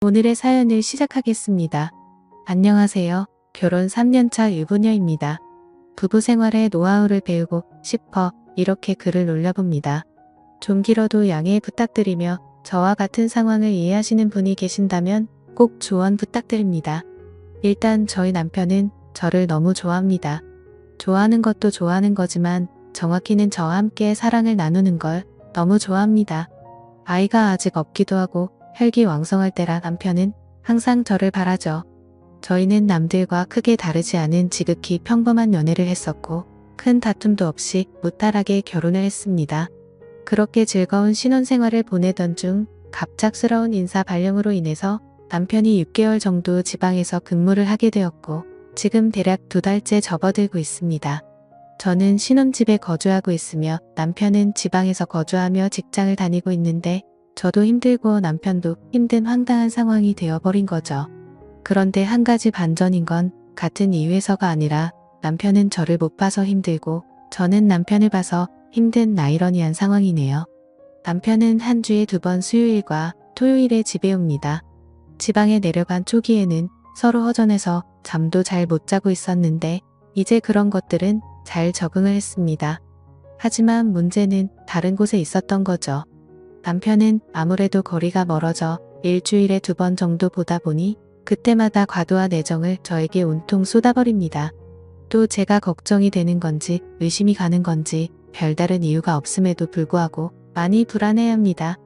오늘의 사연을 시작하겠습니다. 안녕하세요. 결혼 3년차 유부녀입니다. 부부 생활의 노하우를 배우고 싶어 이렇게 글을 올려봅니다. 좀 길어도 양해 부탁드리며 저와 같은 상황을 이해하시는 분이 계신다면 꼭 조언 부탁드립니다. 일단 저희 남편은 저를 너무 좋아합니다. 좋아하는 것도 좋아하는 거지만 정확히는 저와 함께 사랑을 나누는 걸 너무 좋아합니다. 아이가 아직 없기도 하고 혈기왕성할 때라 남편은 항상 저를 바라죠. 저희는 남들과 크게 다르지 않은 지극히 평범한 연애를 했었고 큰 다툼도 없이 무탈하게 결혼을 했습니다. 그렇게 즐거운 신혼생활을 보내던 중 갑작스러운 인사 발령으로 인해서 남편이 6개월 정도 지방에서 근무를 하게 되었고 지금 대략 2달째 접어들고 있습니다. 저는 신혼집에 거주하고 있으며 남편은 지방에서 거주하며 직장을 다니고 있는데 저도 힘들고 남편도 힘든 황당한 상황이 되어버린 거죠. 그런데 한 가지 반전인 건 같은 이유에서가 아니라 남편은 저를 못 봐서 힘들고 저는 남편을 봐서 힘든 아이러니한 상황이네요. 남편은 한 주에 2번 수요일과 토요일에 집에 옵니다. 지방에 내려간 초기에는 서로 허전해서 잠도 잘 못 자고 있었는데 이제 그런 것들은 잘 적응을 했습니다. 하지만 문제는 다른 곳에 있었던 거죠. 남편은 아무래도 거리가 멀어져 일주일에 2번 정도 보다 보니 그때마다 과도한 애정을 저에게 온통 쏟아버립니다. 또 제가 걱정이 되는 건지 의심이 가는 건지 별다른 이유가 없음에도 불구하고 많이 불안해합니다.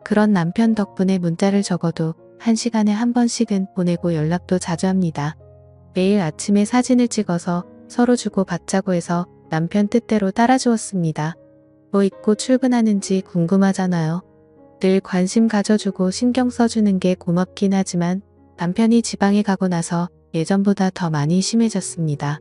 그런 남편 덕분에 문자를 적어도 1시간에 한 번씩은 보내고 연락도 자주 합니다. 매일 아침에 사진을 찍어서 서로 주고받자고 해서 남편 뜻대로 따라주었습니다. 뭐 입고 출근하는지 궁금하잖아요. 늘 관심 가져주고 신경 써주는 게 고맙긴 하지만 남편이 지방에 가고 나서 예전보다 더 많이 심해졌습니다.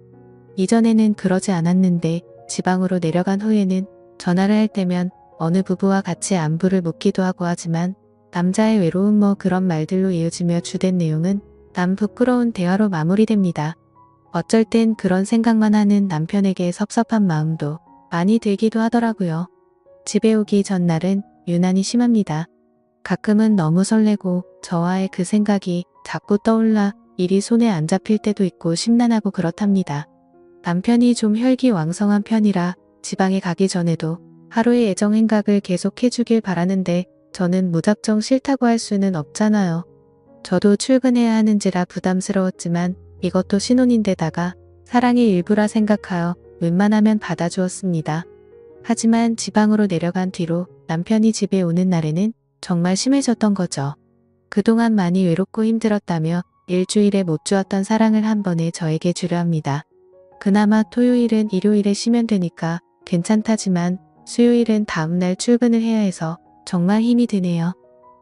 이전에는 그러지 않았는데 지방으로 내려간 후에는 전화를 할 때면 어느 부부와 같이 안부를 묻기도 하고 하지만 남자의 외로움 뭐 그런 말들로 이어지며 주된 내용은 남 부끄러운 대화로 마무리됩니다. 어쩔 땐 그런 생각만 하는 남편에게 섭섭한 마음도 많이 들기도 하더라고요. 집에 오기 전날은 유난히 심합니다. 가끔은 너무 설레고 저와의 그 생각이 자꾸 떠올라 일이 손에 안 잡힐 때도 있고 심란하고 그렇답니다. 남편이 좀 혈기왕성한 편이라 지방에 가기 전에도 하루의 애정 행각을 계속 해주길 바라는데 저는 무작정 싫다고 할 수는 없잖아요. 저도 출근해야 하는지라 부담스러웠지만 이것도 신혼인데다가 사랑의 일부라 생각하여 웬만하면 받아주었습니다. 하지만 지방으로 내려간 뒤로 남편이 집에 오는 날에는 정말 심해졌던 거죠. 그동안 많이 외롭고 힘들었다며 일주일에 못 주었던 사랑을 한 번에 저에게 주려 합니다. 그나마 토요일은 일요일에 쉬면 되니까 괜찮다지만 수요일은 다음날 출근을 해야 해서 정말 힘이 드네요.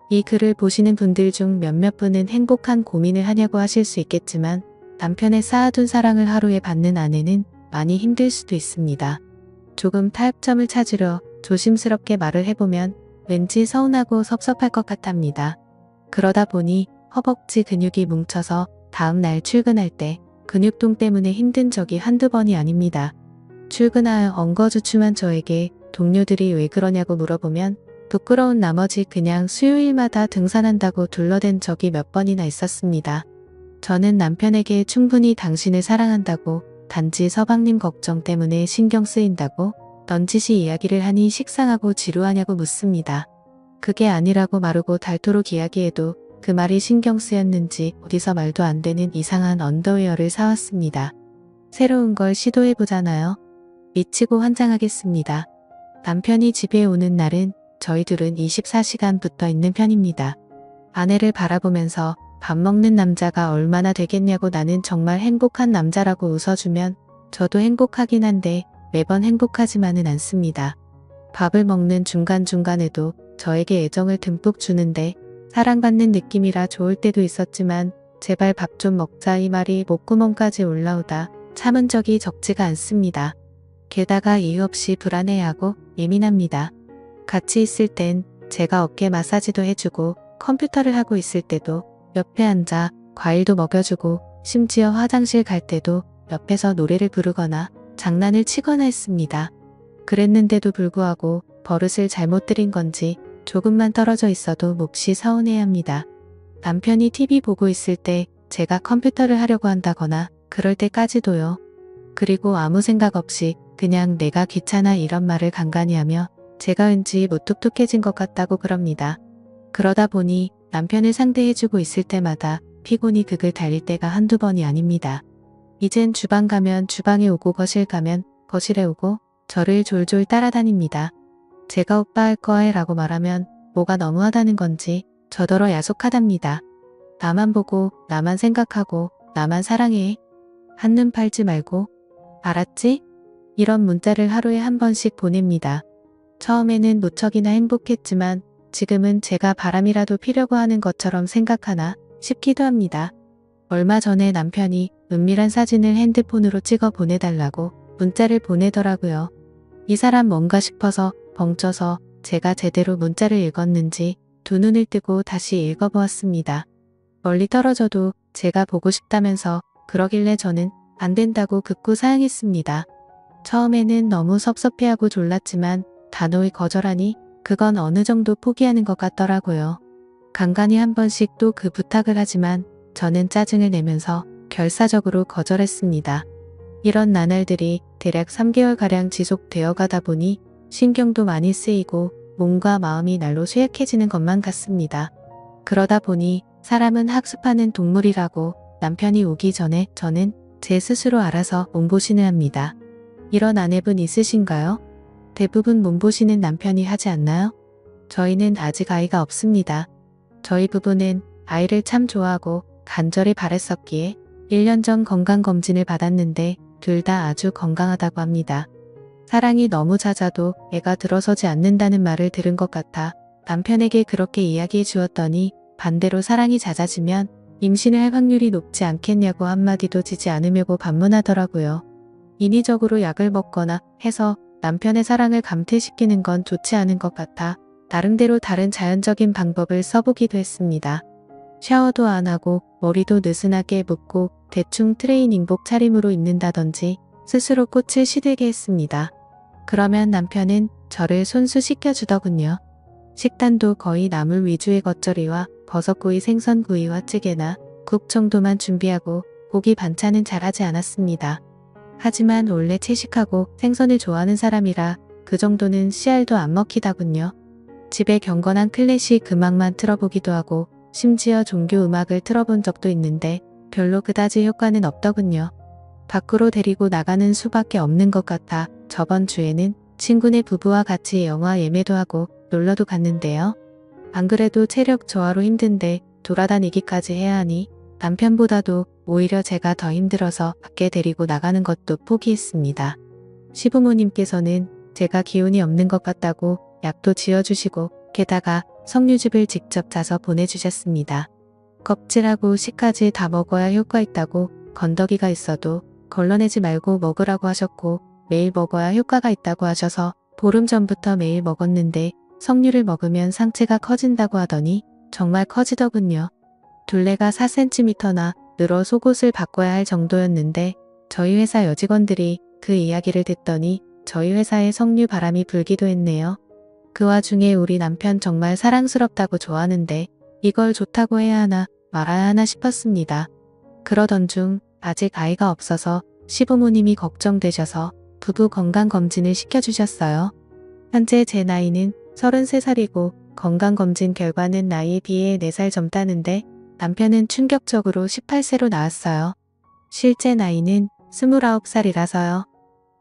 이 글을 보시는 분들 중 몇몇 분은 행복한 고민을 하냐고 하실 수 있겠지만 남편의 쌓아둔 사랑을 하루에 받는 아내는 많이 힘들 수도 있습니다. 조금 타협점을 찾으려 조심스럽게 말을 해보면 왠지 서운하고 섭섭할 것 같답니다. 그러다 보니 허벅지 근육이 뭉쳐서 다음날 출근할 때 근육통 때문에 힘든 적이 한두 번이 아닙니다. 출근하여 엉거주춤한 저에게 동료들이 왜 그러냐고 물어보면 부끄러운 나머지 그냥 수요일마다 등산한다고 둘러댄 적이 몇 번이나 있었습니다. 저는 남편에게 충분히 당신을 사랑한다고 단지 서방님 걱정 때문에 신경 쓰인다고 넌지시 이야기를 하니 식상하고 지루하냐고 묻습니다. 그게 아니라고 마르고 닳도록 이야기해도 그 말이 신경 쓰였는지 어디서 말도 안 되는 이상한 언더웨어를 사왔습니다. 새로운 걸 시도해보잖아요. 미치고 환장하겠습니다. 남편이 집에 오는 날은 저희 둘은 24시간 붙어 있는 편입니다. 아내를 바라보면서 밥 먹는 남자가 얼마나 되겠냐고 나는 정말 행복한 남자라고 웃어주면 저도 행복하긴 한데 매번 행복하지만은 않습니다. 밥을 먹는 중간중간에도 저에게 애정을 듬뿍 주는데 사랑받는 느낌이라 좋을 때도 있었지만 제발 밥 좀 먹자 이 말이 목구멍까지 올라오다 참은 적이 적지가 않습니다. 게다가 이유 없이 불안해하고 예민합니다. 같이 있을 땐 제가 어깨 마사지도 해주고 컴퓨터를 하고 있을 때도 옆에 앉아 과일도 먹여주고 심지어 화장실 갈 때도 옆에서 노래를 부르거나 장난을 치거나 했습니다. 그랬는데도 불구하고 버릇을 잘못 들인 건지 조금만 떨어져 있어도 몹시 서운해합니다. 남편이 TV 보고 있을 때 제가 컴퓨터를 하려고 한다거나 그럴 때까지도요. 그리고 아무 생각 없이 그냥 내가 귀찮아 이런 말을 간간히 하며 제가 왠지 무뚝뚝해진 것 같다고 그럽니다. 그러다 보니 남편을 상대해주고 있을 때마다 피곤이 극을 달릴 때가 한두 번이 아닙니다. 이젠 주방 가면 주방에 오고 거실 가면 거실에 오고 저를 졸졸 따라다닙니다. 제가 오빠 할 거해 라고 말하면 뭐가 너무하다는 건지 저더러 야속하답니다. 나만 보고 나만 생각하고 나만 사랑해. 한눈 팔지 말고 알았지? 이런 문자를 하루에 한 번씩 보냅니다. 처음에는 무척이나 행복했지만 지금은 제가 바람이라도 피려고 하는 것처럼 생각하나 싶기도 합니다. 얼마 전에 남편이 은밀한 사진을 핸드폰으로 찍어 보내달라고 문자를 보내더라고요. 이 사람 뭔가 싶어서 벙쪄서 제가 제대로 문자를 읽었는지 두 눈을 뜨고 다시 읽어보았습니다. 멀리 떨어져도 제가 보고 싶다면서 그러길래 저는 안 된다고 극구 사양했습니다. 처음에는 너무 섭섭해하고 졸랐지만 단호히 거절하니 그건 어느 정도 포기하는 것 같더라고요. 간간히 한 번씩 또 그 부탁을 하지만 저는 짜증을 내면서 결사적으로 거절했습니다. 이런 나날들이 대략 3개월가량 지속되어 가다 보니 신경도 많이 쓰이고 몸과 마음이 날로 쇠약해지는 것만 같습니다. 그러다 보니 사람은 학습하는 동물이라고 남편이 오기 전에 저는 제 스스로 알아서 몸보신을 합니다. 이런 아내분 있으신가요? 대부분 몸보신은 남편이 하지 않나요? 저희는 아직 아이가 없습니다. 저희 부부는 아이를 참 좋아하고 간절히 바랬었기에 1년 전 건강검진을 받았는데 둘 다 아주 건강하다고 합니다. 사랑이 너무 잦아도 애가 들어서지 않는다는 말을 들은 것 같아 남편에게 그렇게 이야기해 주었더니 반대로 사랑이 잦아지면 임신을 할 확률이 높지 않겠냐고 한마디도 지지 않으려고 반문하더라고요. 인위적으로 약을 먹거나 해서 남편의 사랑을 감퇴시키는 건 좋지 않은 것 같아 나름대로 다른 자연적인 방법을 써보기도 했습니다. 샤워도 안 하고 머리도 느슨하게 묶고 대충 트레이닝복 차림으로 입는다든지 스스로 꽃을 시들게 했습니다. 그러면 남편은 저를 손수 씻겨주더군요. 식단도 거의 나물 위주의 겉절이와 버섯구이 생선구이와 찌개나 국 정도만 준비하고 고기 반찬은 잘하지 않았습니다. 하지만 원래 채식하고 생선을 좋아하는 사람이라 그 정도는 씨알도 안 먹히다군요. 집에 경건한 클래식 음악만 틀어보기도 하고 심지어 종교 음악을 틀어본 적도 있는데 별로 그다지 효과는 없더군요. 밖으로 데리고 나가는 수밖에 없는 것 같아 저번 주에는 친구네 부부와 같이 영화 예매도 하고 놀러도 갔는데요. 안 그래도 체력 저하로 힘든데 돌아다니기까지 해야 하니 남편보다도 오히려 제가 더 힘들어서 밖에 데리고 나가는 것도 포기했습니다. 시부모님께서는 제가 기운이 없는 것 같다고 약도 지어주시고 게다가 석류즙을 직접 짜서 보내주셨습니다. 껍질하고 씨까지 다 먹어야 효과 있다고 건더기가 있어도 걸러내지 말고 먹으라고 하셨고 매일 먹어야 효과가 있다고 하셔서 보름 전부터 매일 먹었는데 석류를 먹으면 상체가 커진다고 하더니 정말 커지더군요. 둘레가 4cm나 늘어 속옷을 바꿔야 할 정도였는데 저희 회사 여직원들이 그 이야기를 듣더니 저희 회사에 석류 바람이 불기도 했네요. 그 와중에 우리 남편 정말 사랑스럽다고 좋아하는데 이걸 좋다고 해야 하나 말아야 하나 싶었습니다. 그러던 중 아직 아이가 없어서 시부모님이 걱정되셔서 부부 건강검진을 시켜주셨어요. 현재 제 나이는 33살이고 건강검진 결과는 나이에 비해 4살 젊다는데 남편은 충격적으로 18세로 나왔어요. 실제 나이는 29살이라서요.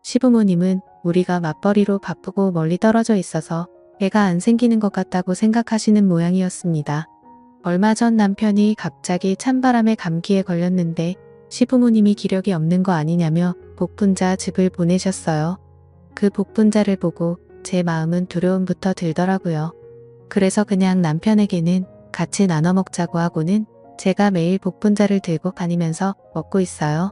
시부모님은 우리가 맞벌이로 바쁘고 멀리 떨어져 있어서 애가 안 생기는 것 같다고 생각하시는 모양이었습니다. 얼마 전 남편이 갑자기 찬바람에 감기에 걸렸는데 시부모님이 기력이 없는 거 아니냐며 복분자 즙을 보내셨어요. 그 복분자를 보고 제 마음은 두려움부터 들더라고요. 그래서 그냥 남편에게는 같이 나눠 먹자고 하고는 제가 매일 복분자를 들고 다니면서 먹고 있어요.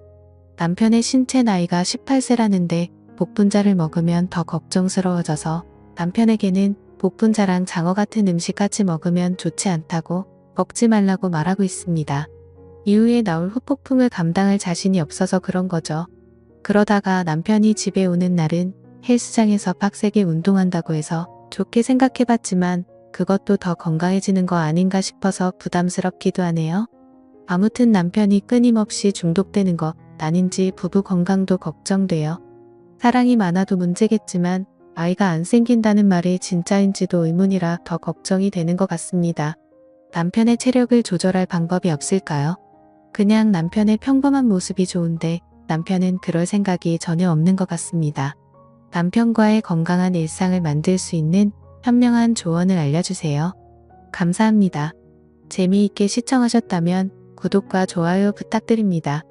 남편의 신체 나이가 18세라는데 복분자를 먹으면 더 걱정스러워져서 남편에게는 복분자랑 장어 같은 음식 같이 먹으면 좋지 않다고 먹지 말라고 말하고 있습니다. 이후에 나올 후폭풍을 감당할 자신이 없어서 그런 거죠. 그러다가 남편이 집에 오는 날은 헬스장에서 빡세게 운동한다고 해서 좋게 생각해봤지만 그것도 더 건강해지는 거 아닌가 싶어서 부담스럽기도 하네요. 아무튼 남편이 끊임없이 중독되는 것 아닌지 부부 건강도 걱정돼요. 사랑이 많아도 문제겠지만 아이가 안 생긴다는 말이 진짜인지도 의문이라 더 걱정이 되는 것 같습니다. 남편의 체력을 조절할 방법이 없을까요? 그냥 남편의 평범한 모습이 좋은데 남편은 그럴 생각이 전혀 없는 것 같습니다. 남편과의 건강한 일상을 만들 수 있는 현명한 조언을 알려주세요. 감사합니다. 재미있게 시청하셨다면 구독과 좋아요 부탁드립니다.